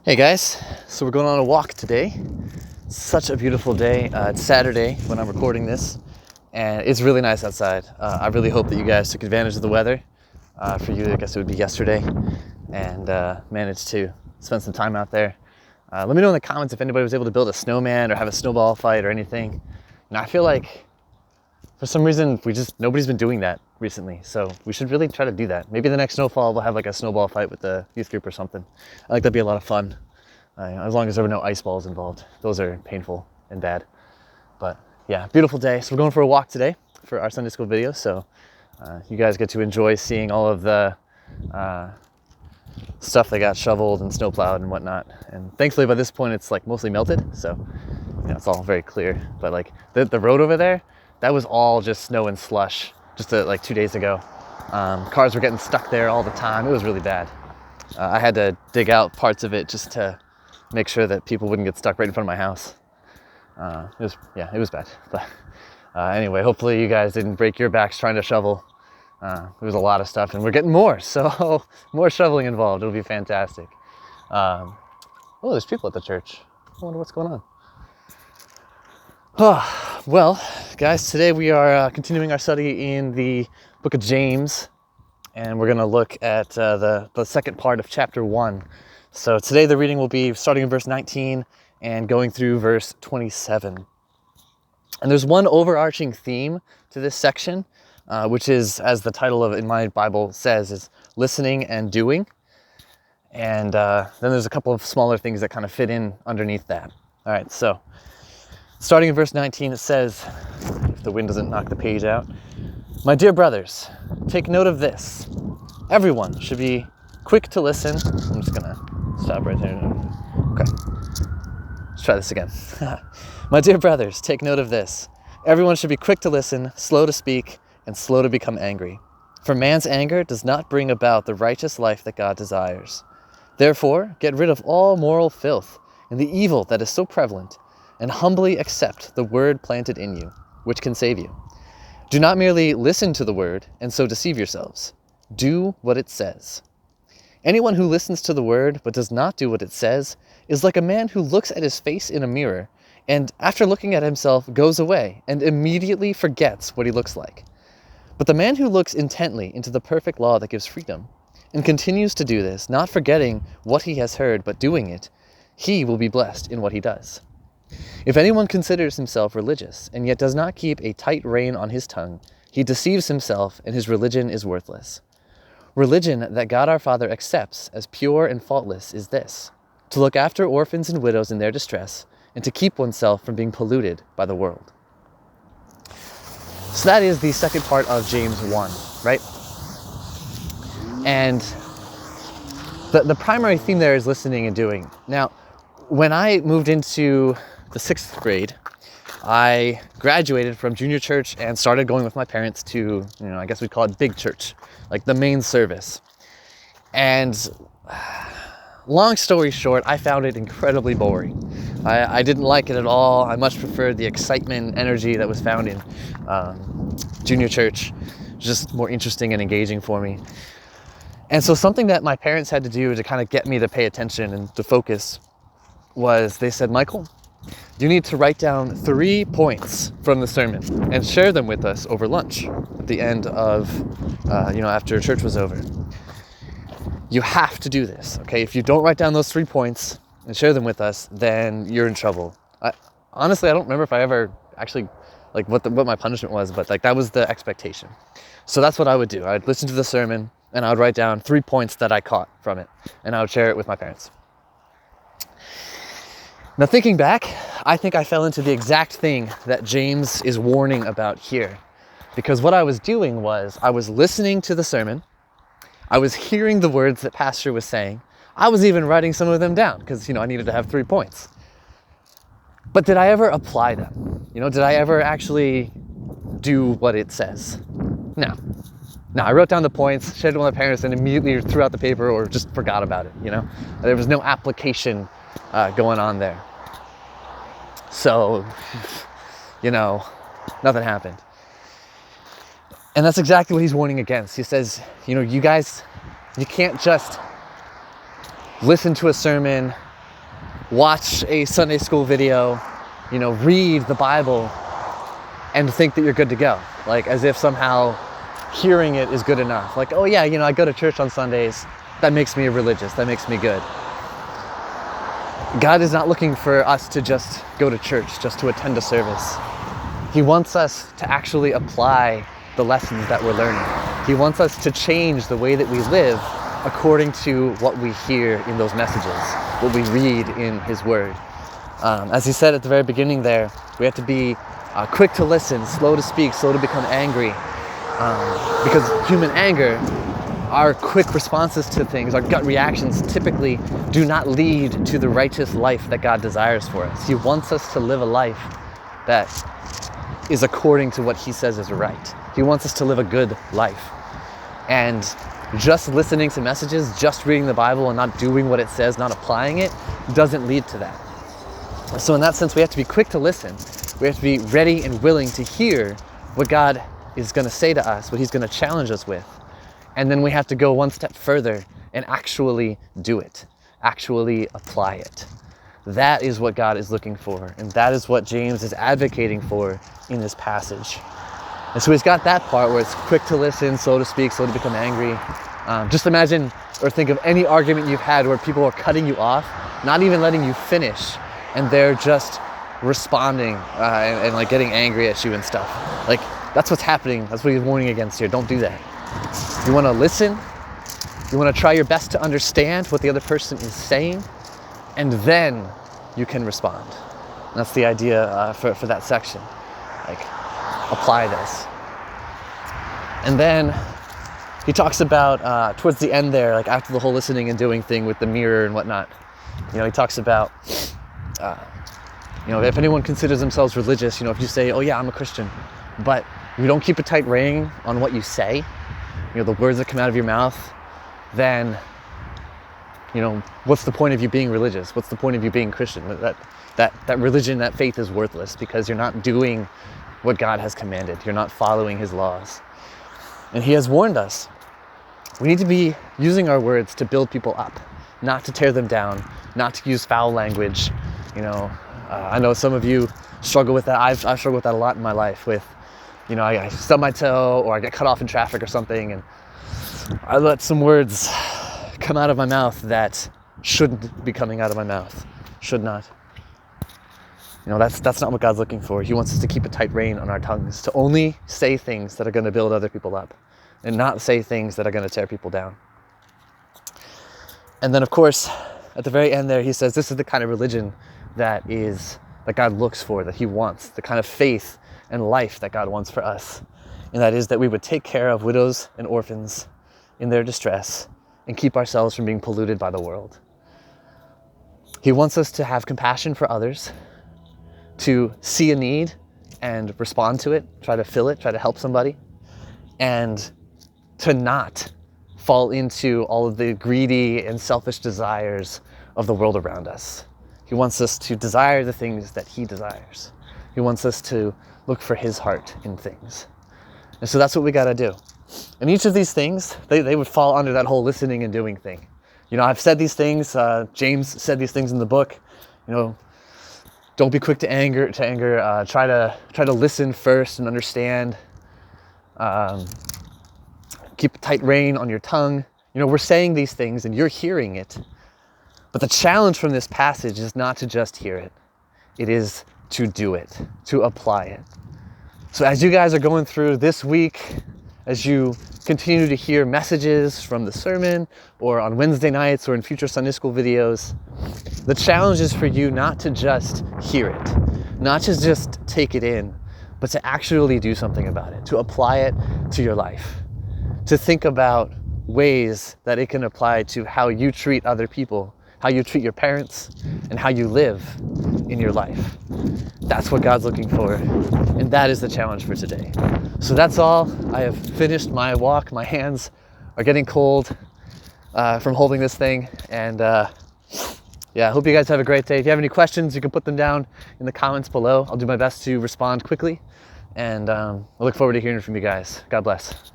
Hey guys, so we're going on a walk today. Such a beautiful day. It's Saturday when I'm recording this, and it's really nice outside. I really hope that you guys took advantage of the weather. For you, I guess it would be yesterday, and managed to spend some time out there. Let me know in the comments if anybody was able to build a snowman or have a snowball fight or anything. I feel like for some reason nobody's been doing that recently, so we should really try to do that. Maybe the next snowfall we'll have like a snowball fight with the youth group or something. I think that'd be a lot of fun, as long as there were no ice balls involved. Those are painful and bad. But yeah, beautiful day. So we're going for a walk today for our Sunday school video, so you guys get to enjoy seeing all of the stuff that got shoveled and snowplowed and whatnot. And thankfully by this point it's like mostly melted, so it's all very clear. But like the road over there, that was all just snow and slush just like 2 days ago. Cars were getting stuck there all the time. It was really bad. I had to dig out parts of it just to make sure that people wouldn't get stuck right in front of my house. It was bad. But anyway, hopefully you guys didn't break your backs trying to shovel. There was a lot of stuff, and we're getting more, so more shoveling involved. It'll be fantastic. Oh, there's people at the church. I wonder what's going on. Oh, well, guys, today we are continuing our study in the book of James, and we're going to look at the second part of chapter 1. So today the reading will be starting in verse 19 and going through verse 27. And there's one overarching theme to this section, which is, as the title of it in my Bible says, is listening and doing. And then there's a couple of smaller things that kind of fit in underneath that. All right, so starting in verse 19, it says, if the wind doesn't knock the page out, "My dear brothers, take note of this. Everyone should be quick to listen." I'm just gonna stop right there. Okay, let's try this again. "My dear brothers, take note of this. Everyone should be quick to listen, slow to speak, and slow to become angry. For man's anger does not bring about the righteous life that God desires. Therefore, get rid of all moral filth and the evil that is so prevalent, and humbly accept the word planted in you, which can save you. Do not merely listen to the word and so deceive yourselves. Do what it says. Anyone who listens to the word but does not do what it says is like a man who looks at his face in a mirror and, after looking at himself, goes away and immediately forgets what he looks like. But the man who looks intently into the perfect law that gives freedom and continues to do this, not forgetting what he has heard but doing it, he will be blessed in what he does. If anyone considers himself religious and yet does not keep a tight rein on his tongue, he deceives himself and his religion is worthless. Religion that God our Father accepts as pure and faultless is this: to look after orphans and widows in their distress and to keep oneself from being polluted by the world." So that is the second part of James 1, right? And the primary theme there is listening and doing. Now, when I moved into the 6th grade, I graduated from junior church and started going with my parents to, I guess we'd call it big church, like the main service. And long story short, I found it incredibly boring. I didn't like it at all. I much preferred the excitement and energy that was found in junior church. Just more interesting and engaging for me. And so something that my parents had to do to kind of get me to pay attention and to focus was, they said, "Michael, you need to write down 3 points from the sermon and share them with us over lunch at the end of, after church was over. You have to do this, okay? If you don't write down those 3 points and share them with us, then you're in trouble." Honestly, I don't remember if I ever actually, what my punishment was, but that was the expectation. So that's what I would do. I'd listen to the sermon and I would write down 3 points that I caught from it, and I would share it with my parents. Now, thinking back, I think I fell into the exact thing that James is warning about here. Because what I was doing was, I was listening to the sermon, I was hearing the words that Pastor was saying, I was even writing some of them down, because, I needed to have 3 points. But did I ever apply them? Did I ever actually do what it says? No. I wrote down the points, shared it with my parents, and immediately threw out the paper or just forgot about it, There was no application going on there. So, nothing happened. And that's exactly what he's warning against. He says, you guys, you can't just listen to a sermon watch a Sunday school video, read the Bible and think that you're good to go. Like as if somehow hearing it is good enough. Like, oh yeah, I go to church on Sundays. That makes me religious. That makes me good. God is not looking for us to just go to church, just to attend a service. He wants us to actually apply the lessons that we're learning. He wants us to change the way that we live according to what we hear in those messages, what we read in His Word. As He said at the very beginning there, we have to be quick to listen, slow to speak, slow to become angry. Because human anger, our quick responses to things, our gut reactions typically do not lead to the righteous life that God desires for us. He wants us to live a life that is according to what He says is right. He wants us to live a good life. And just listening to messages, just reading the Bible and not doing what it says, not applying it, doesn't lead to that. So in that sense, we have to be quick to listen. We have to be ready and willing to hear what God is going to say to us, what He's going to challenge us with. And then we have to go one step further and actually do it, actually apply it. That is what God is looking for, and that is what James is advocating for in this passage. And so he's got that part where it's quick to listen, slow to speak, slow to become angry. Just imagine or think of any argument you've had where people are cutting you off, not even letting you finish, and they're just responding and like getting angry at you and stuff. Like that's what's happening. That's what he's warning against here. Don't do that. You want to listen. You want to try your best to understand what the other person is saying, and then you can respond. And that's the idea for that section. Like, apply this. And then he talks about, towards the end there, like after the whole listening and doing thing with the mirror and whatnot, he talks about, if anyone considers themselves religious, if you say, oh yeah, I'm a Christian, but you don't keep a tight rein on what you say, the words that come out of your mouth, then, what's the point of you being religious? What's the point of you being Christian? That religion, that faith is worthless because you're not doing what God has commanded. You're not following His laws. And He has warned us. We need to be using our words to build people up, not to tear them down, not to use foul language. I know some of you struggle with that. I've struggled with that a lot in my life with, I stub my toe or I get cut off in traffic or something, and I let some words come out of my mouth that shouldn't be coming out of my mouth. Should not. That's not what God's looking for. He wants us to keep a tight rein on our tongues, to only say things that are going to build other people up and not say things that are going to tear people down. And then, of course, at the very end there, he says this is the kind of religion that God looks for, that He wants, the kind of faith and life that God wants for us. And that is that we would take care of widows and orphans in their distress and keep ourselves from being polluted by the world. He wants us to have compassion for others, to see a need and respond to it, try to fill it, try to help somebody, and to not fall into all of the greedy and selfish desires of the world around us. He wants us to desire the things that He desires. He wants us to look for His heart in things. And so that's what we got to do. And each of these things, they would fall under that whole listening and doing thing. I've said these things, James said these things in the book, don't be quick to anger. Try to listen first and understand. Keep a tight rein on your tongue. We're saying these things and you're hearing it. But the challenge from this passage is not to just hear it. It is to do it, to apply it. So as you guys are going through this week, as you continue to hear messages from the sermon or on Wednesday nights or in future Sunday school videos, the challenge is for you not to just hear it, not to just take it in, but to actually do something about it, to apply it to your life, to think about ways that it can apply to how you treat other people, how you treat your parents, and how you live in your life. That's what God's looking for, and that is the challenge for today. So that's all. I have finished my walk. My hands are getting cold from holding this thing, and I hope you guys have a great day. If you have any questions, you can put them down in the comments below. I'll do my best to respond quickly, and I look forward to hearing from you guys. God bless.